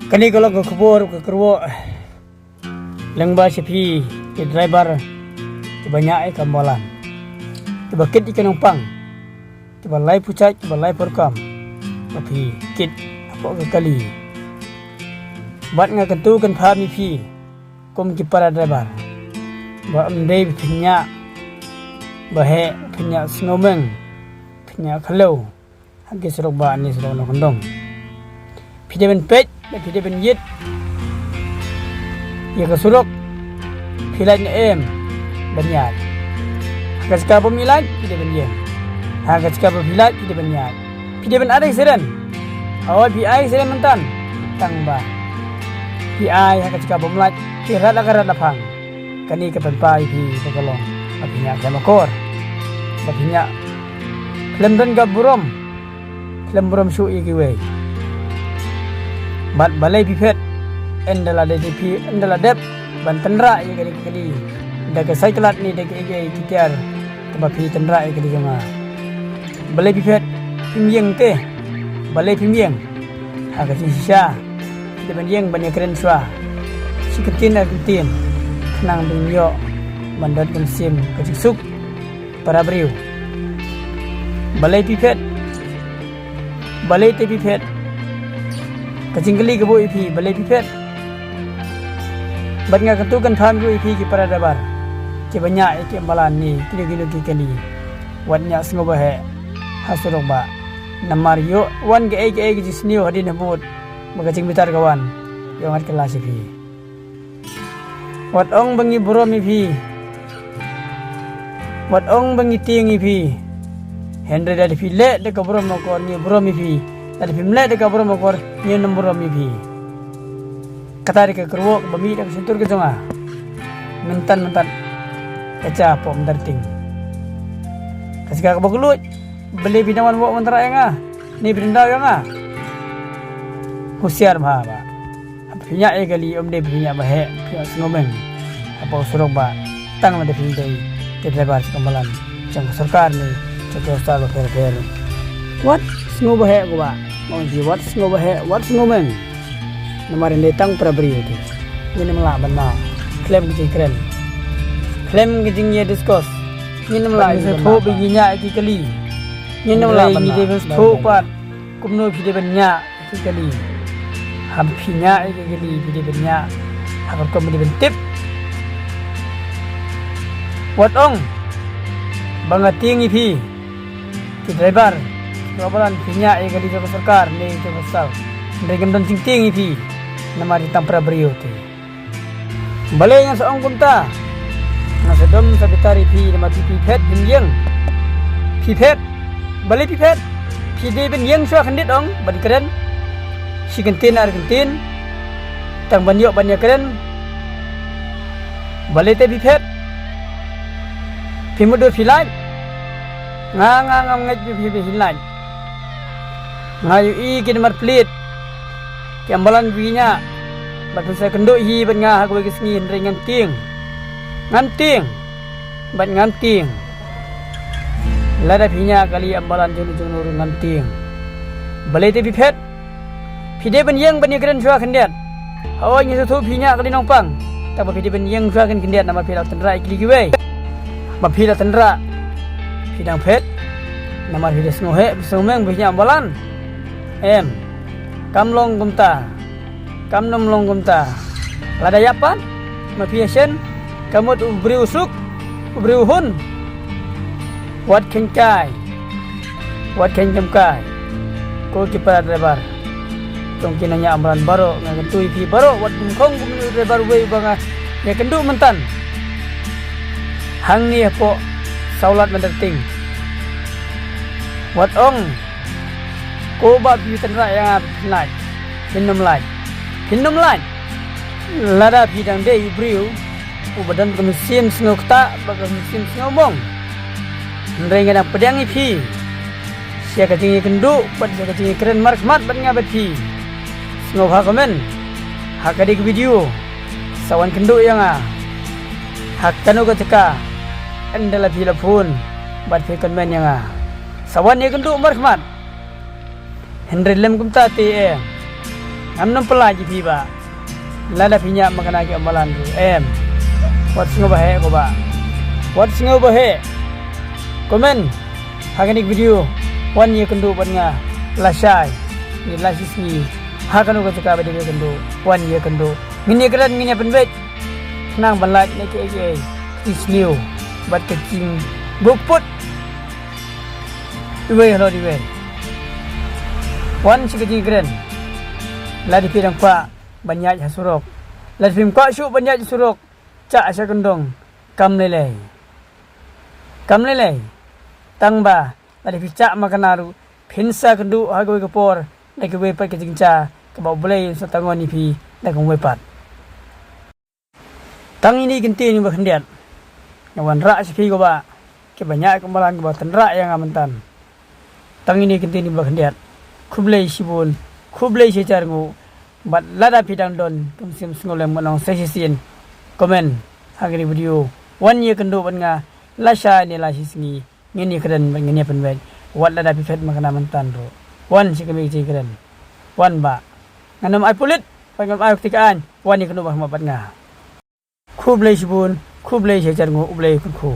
Kani kalau ke kubur ke kerwo lengba sepi ke driver banyak kambolan tiba kit ikan umpang tiba lai pucat tiba lai perkam tapi kit apa ke kali bat nga kentu kan pahami pi kom ki para driver ba amdei pinya bahe pinya snowman pinya kalau hagi serok ba ni serok no kondong pide ben pet pide ben yit ya kesurok pilan em banyak hagas ka pemilan pide ben yen hagas ka pilat pide banyak pide ben ada seren awal pi seren mentan tang ba pi hagas ka pemilat kira karat lapang kani ka penpai pi pekolong apinya sama kor apinya lemdan ga burom su ikiwe bat balai pipet endala DDP endala dep bantenra ya kali daga saiklat ni daga ege kitiar tapi tenra ya kali jama balai pipet pimyeng te balai pimyeng aga sisa kita banjeng banyak keren swa si ketin ketin kenang binyo mandat bensim kecik para beriu balai pipet balai te pipet kacing geli ke boi pi balai pipet bat nga kentukan paham boi pi ki para dabar ki banyak ki ambalan ni kini ki kali watnya sengoba he hasurok ba namar yo wan ge jisniu hadin habut magacing bitar kawan yo ngat kelas pi wat ong bangi buromi pi wat ong bangi tingi pi Henry dari pile de kabro mokor ni buromi pi dari pimle de kabro mokor ni nombor mi pi katari ke kerwo bami dak sentur ke jonga mentan kaca pom darting kasika ka baglut beli binawan wo mentara yang ni brindaw yang husiar ba pinya gali omde pinya bahe pinya ngomeng apa surok ba tang la de pindai ke lebar kamalan jang sarkar ni cakap stalo fer what sngo bahe go ba mau di what sngo bahe what ngomeng namarin datang para beri itu ini melak benar klaim gijing keren klaim gijingnya diskos ini melak itu begininya iki kali ini melak ini dia itu pat kumno video banyak iki kali hampinya iki kali video banyak akan kau beri tip what ong bangating ipi ki driver kabaran pinya iki kali ke sarkar ni ke besar ndegem dan ting ipi nama di tampra beriu tu balai yang seorang kunta nasa dom sabitari pi nama pipet binjeng pipet balai pipet pide binjeng suah kendit ong ban keren si kentin ar kentin tang banyo banyak keren balai te pipet pimudur filai ngam ngaj pipi filai ngayu i kinmar plit kambalan binya batu saya kenduk hi ban nga aku bagi sengin ringan ting nganting ban nganting lada binya kali ambalan junu nganting balai te pipet pide ban yang ban keren jua kendiat hawa nyi tu binya kali nongpang tak pide ban yang jua kan kendiat nama pilau tendra ikli giwe ba pilau tendra pidang pet nama pide snohe bisomeng binya ambalan kamlong gumta kamnom long gumta lada yapan mapiasen kamut ubri usuk ubri uhun wat kenkai wat kenjamkai ko kipara driver tong kinanya amran baro ngantui pi baro wat kumkong kumni driver we banga ya kendu mentan hang ni po saulat menderting wat ong ko ba bi tenra yang naik hinum lain lada bidang de ibriu ubadan kemesin snokta bagas mesin snobong nrengan ang pedang ipi sia kacingi kendu bad sia kacingi keren marksmat bad ngabet pi snobha komen hakadi ke video sawan kendu yang hakano ka teka endala pila pun bad pe komen yang sawan ye kendu marksmat Henry lem kumta ti Amnam pelaji piba. Lada pinya makana ke amalan tu. Wat singo bahe ko ba. Wat singo bahe. Komen. Haganik video. Wan ye kendo nga lasai. Ni lasis ni. Hakanu ko taka ba de kendo. Wan ye kendo. Ngini keran ngini penbet. Nang banlat ni ke isniu. Bat kecing buput. Iwe halo diwe. Wan si kecing keren. Ladi pidang pa banyak hasurok. Ladi pim kwa syuk banyak hasurok. Cak asya kendong. Kam lelai. Kam lelai. Tangba. Ladi picak makanaru. Pinsa kendu hagawai kepor. Lagi wepat kecing ca. Kebau belai sa tangon ni pi. Lagi wepat. Tang ini genti ni berkendiat. Ngawan rak si pi ko ba. Kebanyak kemalan ko ba. Tan rak yang amantan. Tang ini genti ni berkendiat. Kublai sibun. Kublai secar ngu bat lada pidang don kumsim sengolem menong sesisin komen hagri video wan ye kendo ban nga lasha ni lashi singi ngini keren ngini penben wat lada pifet makana mantan ro wan si kemi ci keren wan ba nganam ai pulit pangam ai tikaan wan ye kendo bah mabat nga kublai sibun kublai secar ngu ublai kunku